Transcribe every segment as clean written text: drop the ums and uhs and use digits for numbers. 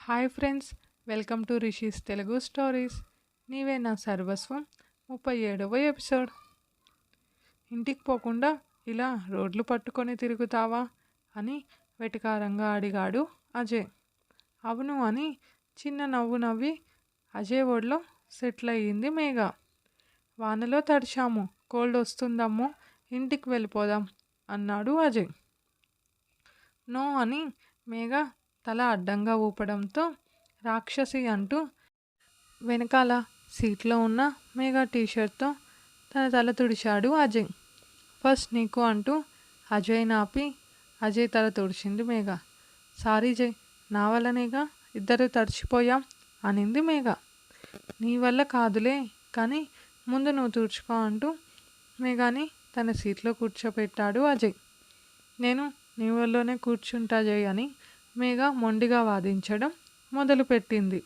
Hi friends, welcome to rishis Telugu stories. నీవే నా సర్వస్వం 37వ ఎపిసోడ్. ఇంటికి పోకుండా ఇలా రోడ్లు పట్టుకొని తిరుగుతావా అని వెటకారంగా అడిగాడు అజయ్. అవును అని చిన్న నవ్వు నవ్వి అజయ్ ఒడిలో సెటిల్ అయ్యింది మేఘ. వానలో తడిచాము, కోల్డ్ వస్తుందమ్మో, ఇంటికి వెళ్ళిపోదాం అన్నాడు అజయ్. నో అని మేఘ తల అడ్డంగా ఊపడంతో రాక్షసి అంటూ వెనకాల సీట్లో ఉన్న మేఘా టీషర్ట్తో తన తల తుడిచాడు అజయ్. ఫస్ట్ నీకు అంటూ అజయ్ నాపి అజయ్ తల తుడిచింది మేఘ. సారీ జయ్, నా వల్లనేగా ఇద్దరు తడిచిపోయాం అనింది మేఘ. నీ వల్ల కాదులే, కానీ ముందు నువ్వు తుడుచుకో అంటూ మేఘాని తన సీట్లో కూర్చోపెట్టాడు అజయ్. నేను నీ వల్లనే కూర్చుంటా జయ్ అని మేఘ మొండిగా వాదించడం మొదలుపెట్టింది.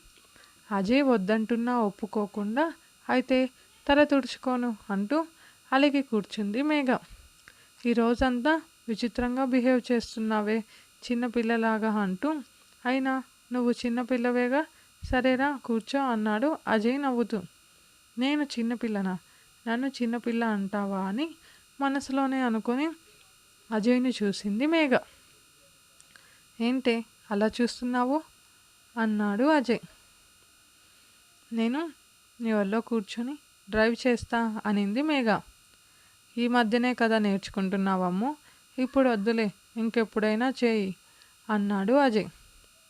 అజయ్ వద్దంటున్నా ఒప్పుకోకుండా అయితే తల తుడుచుకోను అంటూ అలిగి కూర్చుంది మేఘ. ఈరోజంతా విచిత్రంగా బిహేవ్ చేస్తున్నావే చిన్నపిల్లలాగా అంటూ. అయినా నువ్వు చిన్నపిల్లవేగా, సరేరా కూర్చో అన్నాడు అజయ్ నవ్వుతూ. నేను చిన్నపిల్లనా, నన్ను చిన్నపిల్ల అంటావా అని మనసులోనే అనుకొని అజయ్ని చూసింది మేఘ. ఏంటే అలా చూస్తున్నావు అన్నాడు అజయ్. నేను నీ ఒళ్ళో కూర్చొని డ్రైవ్ చేస్తా అనింది మేఘ. ఈ మధ్యనే కదా నేర్చుకుంటున్నావమ్మో, ఇప్పుడు వద్దులే, ఇంకెప్పుడైనా చేయి అన్నాడు అజయ్.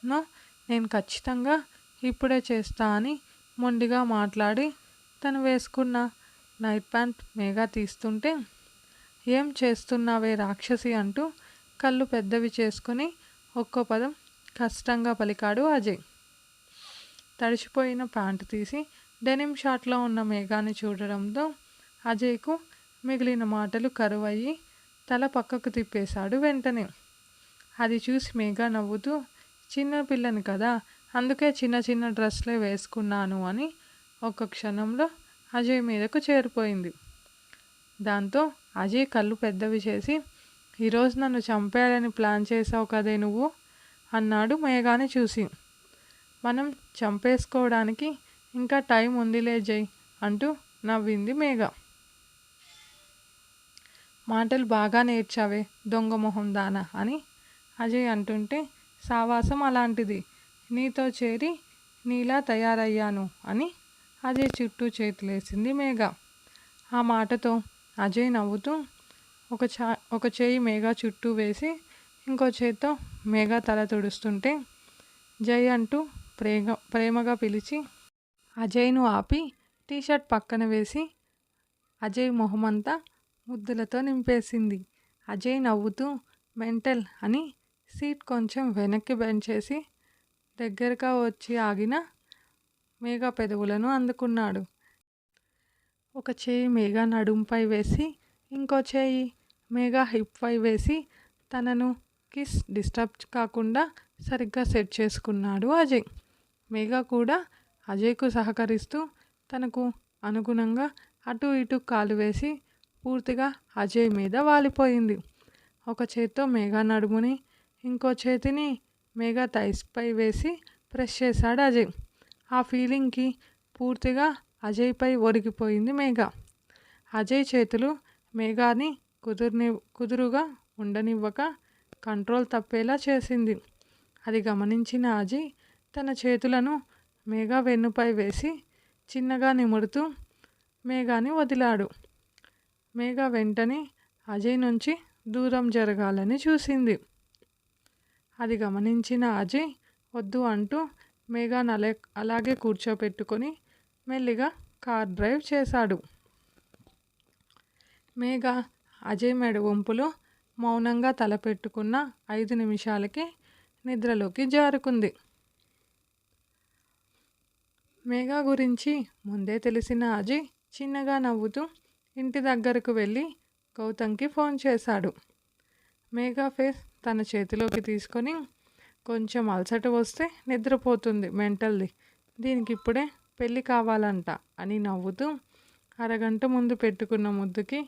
నో, నేను ఖచ్చితంగా ఇప్పుడే చేస్తా అని మొండిగా మాట్లాడి తను వేసుకున్న నైట్ ప్యాంట్ మేఘ తీస్తుంటే, ఏం చేస్తున్నావే రాక్షసి అంటూ కళ్ళు పెద్దవి చేసుకుని ఒక్కో పదం కష్టంగా పలికాడు అజయ్. తడిచిపోయిన ప్యాంటు తీసి డెనిమ్ షాట్లో ఉన్న మేఘాని చూడడంతో అజయ్కు మిగిలిన మాటలు కరువయ్యి తల పక్కకు తిప్పేశాడు వెంటనే. అది చూసి మేఘ నవ్వుతూ, చిన్న పిల్లని కదా, అందుకే చిన్న చిన్న డ్రెస్లే వేసుకున్నాను అని ఒక్క క్షణంలో అజయ్ మీదకు చేరిపోయింది. దాంతో అజయ్ కళ్ళు పెద్దవి చేసి, ఈరోజు నన్ను చంపేయాలని ప్లాన్ చేసావు కదే నువ్వు అన్నాడు మేఘాని చూసి. మనం చంపేసుకోవడానికి ఇంకా టైం ఉందిలే జై అంటూ నవ్వింది మేఘ. మాటలు బాగా నేర్చావే దొంగ మొహం దానా అని అజయ్ అంటుంటే, సావాసం అలాంటిది, నీతో చేరి నీలా తయారయ్యాను అని అజయ్ చుట్టూ చేతులేసింది మేఘ. ఆ మాటతో అజయ్ నవ్వుతూ ఒక చేయి మేఘ చుట్టూ వేసి ఇంకో చేత్తో మేఘ తల తుడుస్తుంటే జై అంటూ ప్రేమగా పిలిచి అజయ్ను ఆపి టీషర్ట్ పక్కన వేసి అజయ్ మొహమంతా ముద్దులతో నింపేసింది. అజయ్ నవ్వుతూ మెంటల్ అని సీట్ కొంచెం వెనక్కి బెండ్ చేసి దగ్గరగా వచ్చి ఆగిన మేఘ పెదవులను అందుకున్నాడు. ఒక చేయి మేఘ నడుంపై వేసి ఇంకో చేయి మేఘ హిప్పై వేసి తనను కిస్ డిస్టర్బ్ కాకుండా సరిగ్గా సెట్ చేసుకున్నాడు అజయ్. మేఘ కూడా అజయ్కు సహకరిస్తూ తనకు అనుగుణంగా అటు ఇటు కాలు వేసి పూర్తిగా అజయ్ మీద వాలిపోయింది. ఒక చేత్తో మేఘ నడుముని, ఇంకో చేతిని మేఘ థైస్పై వేసి ప్రెస్ చేశాడు అజయ్. ఆ ఫీలింగ్కి పూర్తిగా అజయ్పై ఒరిగిపోయింది మేఘ. అజయ్ చేతులు మేఘాని కుదురుగా ఉండనివ్వక కంట్రోల్ తప్పేలా చేసింది. అది గమనించిన అజయ్ తన చేతులను మేఘ వెన్నుపై వేసి చిన్నగా నిమురుతూ మేఘాని వదిలాడు. మేఘ వెంటనే అజయ్ నుంచి దూరం జరగాలని చూసింది. అది గమనించిన అజయ్ వద్దు అంటూ మేఘాని అలాగే కూర్చోపెట్టుకొని మెల్లిగా కార్ డ్రైవ్ చేశాడు. మేఘ అజయ్ మెడ వంపులో మౌనంగా తలపెట్టుకున్న 5 నిమిషాలకే నిద్రలోకి జారుకుంది. మేఘ గురించి ముందే తెలిసిన అజయ్ చిన్నగా నవ్వుతూ ఇంటి దగ్గరకు వెళ్ళి గౌతమ్కి ఫోన్ చేశాడు. మేఘ ఫేస్ తన చేతిలోకి తీసుకొని, కొంచెం అలసట వస్తే నిద్రపోతుంది మెంటల్ది, దీనికి ఇప్పుడే పెళ్ళి కావాలంట అని నవ్వుతూ అరగంట ముందు పెట్టుకున్న ముద్దుకి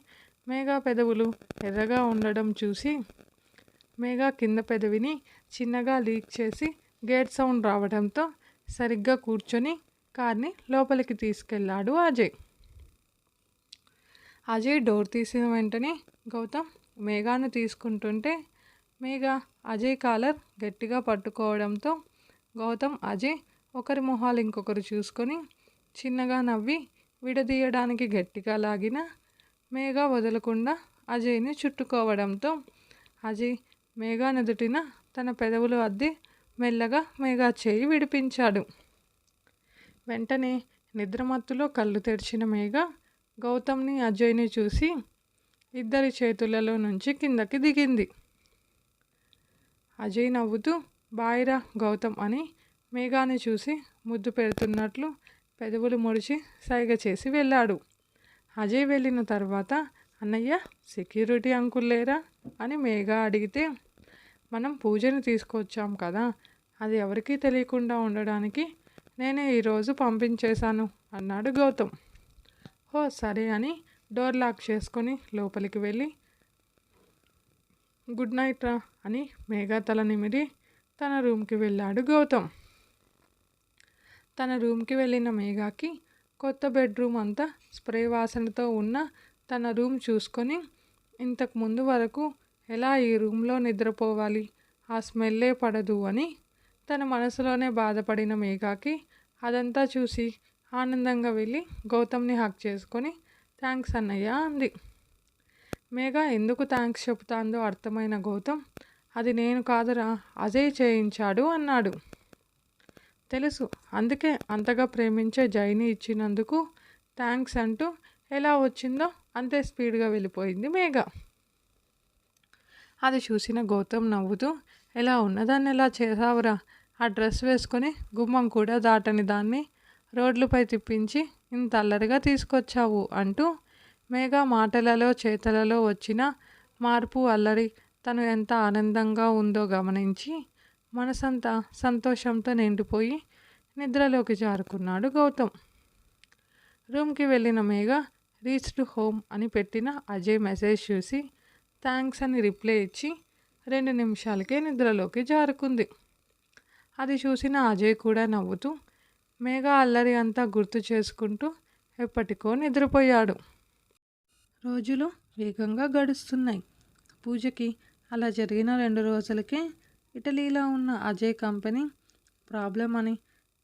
మేఘ పెదవులు ఎర్రగా ఉండడం చూసి మేఘ కింద పెదవిని చిన్నగా లీక్ చేసి గేట్ సౌండ్ రావడంతో సరిగ్గా కూర్చొని కార్ని లోపలికి తీసుకెళ్ళాడు అజయ్. అజయ్ డోర్ తీసిన వెంటనే గౌతమ్ మేఘాను తీసుకుంటుంటే మేఘ అజయ్ కాలర్ గట్టిగా పట్టుకోవడంతో గౌతమ్ అజయ్ ఒకరి మొహాలు ఇంకొకరు చూసుకొని చిన్నగా నవ్వి విడదీయడానికి గట్టిగా లాగిన మేఘ వదలకుండా అజయ్ని చుట్టుకోవడంతో అజయ్ మేఘ నుదుటిన తన పెదవులు అద్ది మెల్లగా మేఘ చేయి విడిపించాడు. వెంటనే నిద్రమత్తులో కళ్ళు తెరిచిన మేఘ గౌతమ్ని అజయ్ని చూసి ఇద్దరి చేతులలో నుంచి కిందకి దిగింది. అజయ్ నవ్వుతూ బాయిరా గౌతమ్ అని మేఘాని చూసి ముద్దు పెడుతున్నట్లు పెదవులు ముడిచి సైగ చేసి వెళ్ళాడు. అజయ్ వెళ్ళిన తర్వాత అన్నయ్య సెక్యూరిటీ అంకుల్ లేరా అని మేఘ అడిగితే మనం పూజని తీసుకొచ్చాం కదా, అది ఎవరికీ తెలియకుండా ఉండడానికి నేనే ఈరోజు పంపించేశాను అన్నాడు గౌతమ్. ఓ సరే అని డోర్ లాక్ చేసుకొని లోపలికి వెళ్ళి గుడ్ నైట్ రా అని మేఘా తల నిమిరి తన రూమ్కి వెళ్ళాడు గౌతమ్. తన రూమ్కి వెళ్ళిన మేఘాకి కొత్త బెడ్రూమ్ అంతా స్ప్రే వాసనతో ఉన్న తన రూమ్ చూసుకొని ఇంతకు ముందు వరకు ఎలా ఈ రూమ్లో నిద్రపోవాలి, ఆ స్మెల్లే పడదు అని తన మనసులోనే బాధపడిన మేఘాకి అదంతా చూసి ఆనందంగా వెళ్ళి గౌతమ్ని హక్ చేసుకొని థ్యాంక్స్ అన్నయ్య అంది. మేఘ ఎందుకు థ్యాంక్స్ చెబుతాందో అర్థమైన గౌతమ్ అది నేను కాదురా అజయ్ చేయించాడు అన్నాడు. తెలుసు, అందుకే అంతగా ప్రేమించే జైని ఇచ్చినందుకు థ్యాంక్స్ అంటూ ఎలా వచ్చిందో అంతే స్పీడ్గా వెళ్ళిపోయింది మేఘ. అది చూసిన గౌతమ్ నవ్వుతూ ఎలా ఉన్నదాన్ని ఎలా చేసావురా, ఆ డ్రెస్ వేసుకొని గుమ్మం కూడా దాటని దాన్ని రోడ్లపై తిప్పించి ఇంత అల్లరిగా తీసుకొచ్చావు అంటూ మేఘ మాటలలో చేతలలో వచ్చిన మార్పు అల్లరి తను ఎంత ఆనందంగా ఉందో గమనించి మనసంతా సంతోషంతో నిండిపోయి నిద్రలోకి జారుకున్నాడు గౌతమ్. రూమ్కి వెళ్ళిన మేఘ రీచ్డ్ హోమ్ అని పెట్టిన అజయ్ మెసేజ్ చూసి థ్యాంక్స్ అని రిప్లై ఇచ్చి 2 నిమిషాలకే నిద్రలోకి జారుకుంది. అది చూసిన అజయ్ కూడా నవ్వుతూ మేఘ అల్లరి అంతా గుర్తు చేసుకుంటూ ఎప్పటికో నిద్రపోయాడు. రోజులు వేగంగా గడుస్తున్నాయి. పూజకి అలా జరిగిన 2 రోజులకే ఇటలీలో ఉన్న అజయ్ కంపెనీ ప్రాబ్లం అని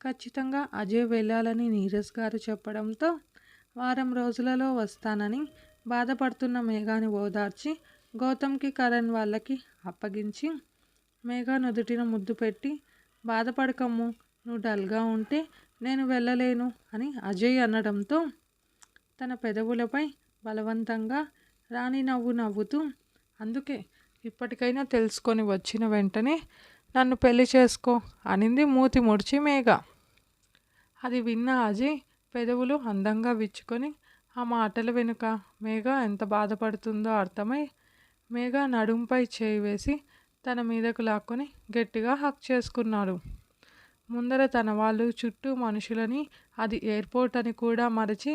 ఖచ్చితంగా అజయ్ వెళ్ళాలని నీరజ్ గారు చెప్పడంతో వారం రోజులలో వస్తానని బాధపడుతున్న మేఘాని ఓదార్చి గౌతమ్కి కరణ్ వాళ్ళకి అప్పగించి మేఘ నుదుటిన ముద్దు పెట్టి బాధపడకమ్ము, నువ్వు డల్గా ఉంటే నేను వెళ్ళలేను అని అజయ్ అనడంతో తన పెదవులపై బలవంతంగా రాణి నవ్వు నవ్వుతూ అందుకే ఇప్పటికైనా తెలుసుకొని వచ్చిన వెంటనే నన్ను పెళ్లి చేసుకో అనింది మూతి ముడిచి మేఘ. అది విన్న అజయ్ పెదవులు అందంగా విచ్చుకొని ఆ మాటల వెనుక మేఘ ఎంత బాధపడుతుందో అర్థమై మేఘ నడుంపై చేయి వేసి తన మీదకు లాక్కొని గట్టిగా హక్ చేసుకున్నాడు. ముందర తన వాళ్ళు చుట్టూ మనుషులని అది ఎయిర్పోర్ట్ అని కూడా మరచి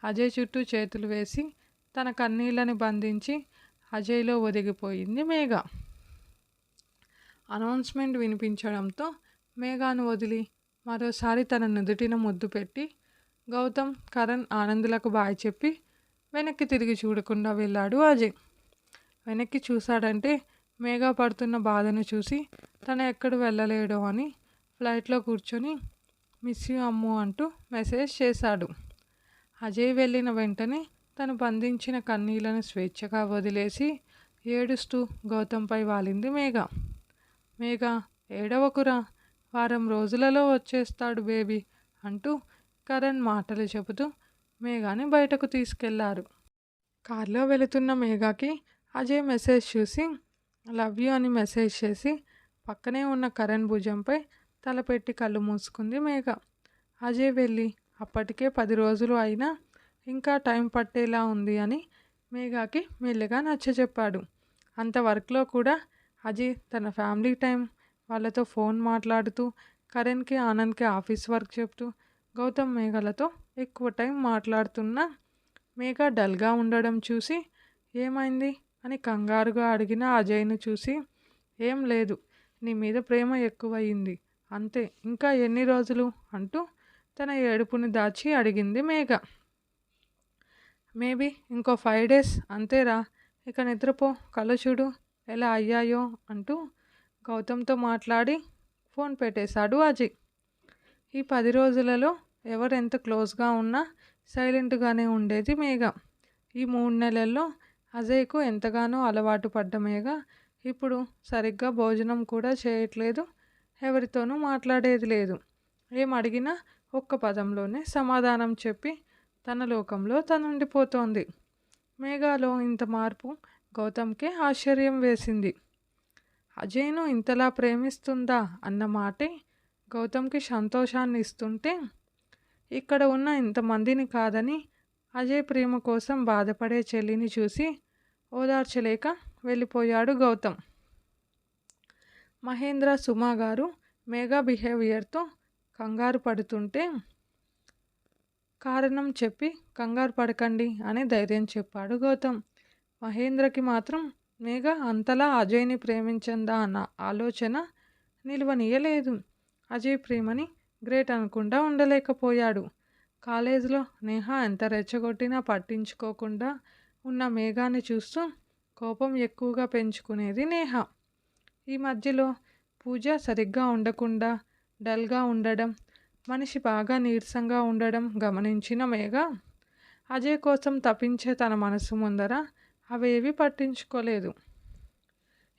అజయ్ చుట్టూ చేతులు వేసి తన కన్నీళ్ళని బంధించి అజయ్లో ఒదిగిపోయింది మేఘ. అనౌన్స్మెంట్ వినిపించడంతో మేఘాను వదిలి మరోసారి తన నుదుటిన ముద్దు పెట్టి గౌతమ్ కరణ్ ఆనందులకు బాయ్ చెప్పి వెనక్కి తిరిగి చూడకుండా వెళ్ళాడు అజయ్. వెనక్కి చూశాడంటే మేఘ పడుతున్న బాధను చూసి తను ఎక్కడ వెళ్ళలేడో అని ఫ్లైట్లో కూర్చొని మిస్ యూ అమ్ము అంటూ మెసేజ్ చేశాడు. అజయ్ వెళ్ళిన వెంటనే తను బంధించిన కన్నీళ్లను స్వేచ్ఛగా వదిలేసి ఏడుస్తూ గౌతంపై వాలింది మేఘ. మేఘ ఏడవకురా, వారం రోజులలో వచ్చేస్తాడు బేబీ అంటూ కరణ్ మాటలు చెబుతూ మేఘాని బయటకు తీసుకెళ్లారు. కారులో వెళుతున్న మేఘాకి అజయ్ మెసేజ్ చూసి లవ్ యూ అని మెసేజ్ చేసి పక్కనే ఉన్న కరణ్ భుజంపై తలపెట్టి కళ్ళు మూసుకుంది మేఘ. అజయ్ వెళ్ళి అప్పటికే 10 రోజులు అయినా ఇంకా టైం పట్టేలా ఉంది అని మేఘాకి మెల్లగా నచ్చచెప్పాడు. అంత వర్క్లో కూడా అజయ్ తన ఫ్యామిలీ టైం వాళ్ళతో ఫోన్ మాట్లాడుతూ కరణ్కి ఆనంద్కి ఆఫీస్ వర్క్ చెప్తూ గౌతమ్ మేఘలతో ఎక్కువ టైం మాట్లాడుతున్నా మేఘ డల్గా ఉండడం చూసి ఏమైంది అని కంగారుగా అడిగిన అజయ్ను చూసి ఏం లేదు, నీ మీద ప్రేమ ఎక్కువయింది అంతే, ఇంకా ఎన్ని రోజులు అంటూ తన ఏడుపుని దాచి అడిగింది మేఘ. మేబీ ఇంకో 5 days అంతేరా, ఇక నిద్రపో, కళ్ళు చూడు ఎలా అయ్యాయో అంటూ గౌతమ్తో మాట్లాడి ఫోన్ పెట్టేశాడు అజయ్. ఈ 10 రోజులలో ఎవరెంత క్లోజ్గా ఉన్నా సైలెంట్గానే ఉండేది మేఘ. ఈ 3 నెలల్లో అజయ్కు ఎంతగానో అలవాటు పడ్డ మేఘ ఇప్పుడు సరిగ్గా భోజనం కూడా చేయట్లేదు, ఎవరితోనూ మాట్లాడేది లేదు. ఏం అడిగినా ఒక్క పదంలోనే సమాధానం చెప్పి తన లోకంలో తనుండిపోతోంది. మేఘాలో ఇంత మార్పు గౌతమ్కే ఆశ్చర్యం వేసింది. అజయ్ను ఇంతలా ప్రేమిస్తుందా అన్న మాటే గౌతమ్కి సంతోషాన్ని ఇస్తుంటే, ఇక్కడ ఉన్న ఇంతమందిని కాదని అజయ్ ప్రేమ కోసం బాధపడే చెల్లిని చూసి ఓదార్చలేక వెళ్ళిపోయాడు గౌతమ్. మహేంద్ర, సుమా గారు మేఘా బిహేవియర్తో కంగారు పడుతుంటే కారణం చెప్పి కంగారు పడకండి అని ధైర్యం చెప్పాడు గౌతమ్. మహేంద్రకి మాత్రం మేఘ అంతలా అజయ్ని ప్రేమించిందా అన్న ఆలోచన నిలవనీయలేదు. అజయ్ ప్రేమని గ్రేట్ అనకుండా ఉండలేకపోయాడు. కాలేజీలో నేహ ఎంత రెచ్చగొట్టినా పట్టించుకోకుండా ఉన్న మేఘాని చూస్తూ కోపం ఎక్కువగా పెంచుకునేది నేహ. ఈ మధ్యలో పూజ సరిగ్గా ఉండకుండా డల్గా ఉండడం, మనిషి బాగా నీరసంగా ఉండడం గమనించిన మేఘ అజయ్ కోసం తప్పించే తన మనసు ముందర అవేవి పట్టించుకోలేదు.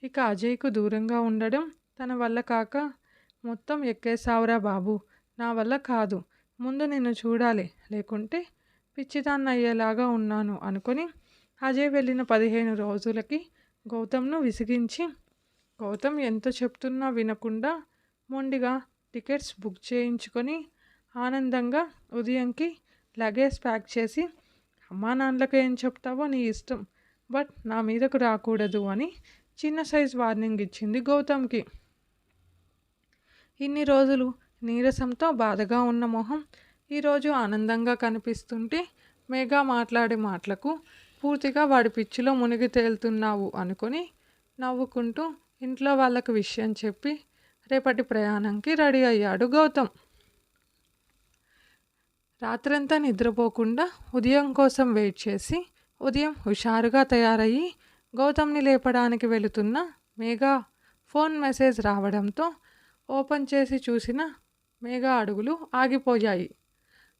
ఇక అజయ్కు దూరంగా ఉండడం తన వల్ల కాక, మొత్తం ఎక్కేసావురా బాబు, నా వల్ల కాదు, ముందు నిన్ను చూడాలి, లేకుంటే పిచ్చిదాన్ని అయ్యేలాగా ఉన్నాను అనుకొని అజయ్ వెళ్ళిన 15 రోజులకి గౌతమ్ను విసిగించి, గౌతమ్ ఎంత చెప్తున్నా వినకుండా మొండిగా టికెట్స్ బుక్ చేయించుకొని ఆనందంగా ఉదయంకి లగేజ్ ప్యాక్ చేసి, అమ్మా నాన్నలకు ఏం చెప్తావో నీ ఇష్టం, బట్ నా మీదకు రాకూడదు అని చిన్న సైజ్ వార్నింగ్ ఇచ్చింది గౌతమ్కి. ఇన్ని రోజులు నీరసంతో బాధగా ఉన్న మొహం ఈరోజు ఆనందంగా కనిపిస్తుంటే మేఘా మాట్లాడే మాటలకు పూర్తిగా వాడి పిచ్చిలో మునిగి తేలుతున్నావు అనుకొని నవ్వుకుంటూ ఇంట్లో వాళ్ళకు విషయం చెప్పి రేపటి ప్రయాణంకి రెడీ అయ్యాడు గౌతమ్. రాత్రంతా నిద్రపోకుండా ఉదయం కోసం వెయిట్ చేసి ఉదయం హుషారుగా తయారయ్యి గౌతమ్ని లేపడానికి వెళుతున్న మేఘా ఫోన్ మెసేజ్ రావడంతో ఓపెన్ చేసి చూసిన మేఘా అడుగులు ఆగిపోయాయి.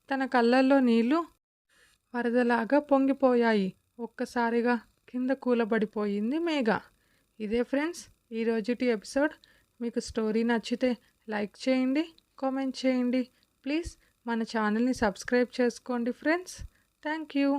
తన కళ్ళల్లో నీళ్లు వరదలాగా పొంగిపోయాయి. ఒక్కసారిగా కింద కూలబడిపోయింది మేఘ. ఇదే ఫ్రెండ్స్ ఈరోజుటి ఎపిసోడ్. మీకు స్టోరీ నచ్చితే లైక్ చేయండి, కామెంట్ చేయండి. ప్లీజ్ మన ఛానల్ని సబ్స్క్రైబ్ చేసుకోండి ఫ్రెండ్స్. Thank you.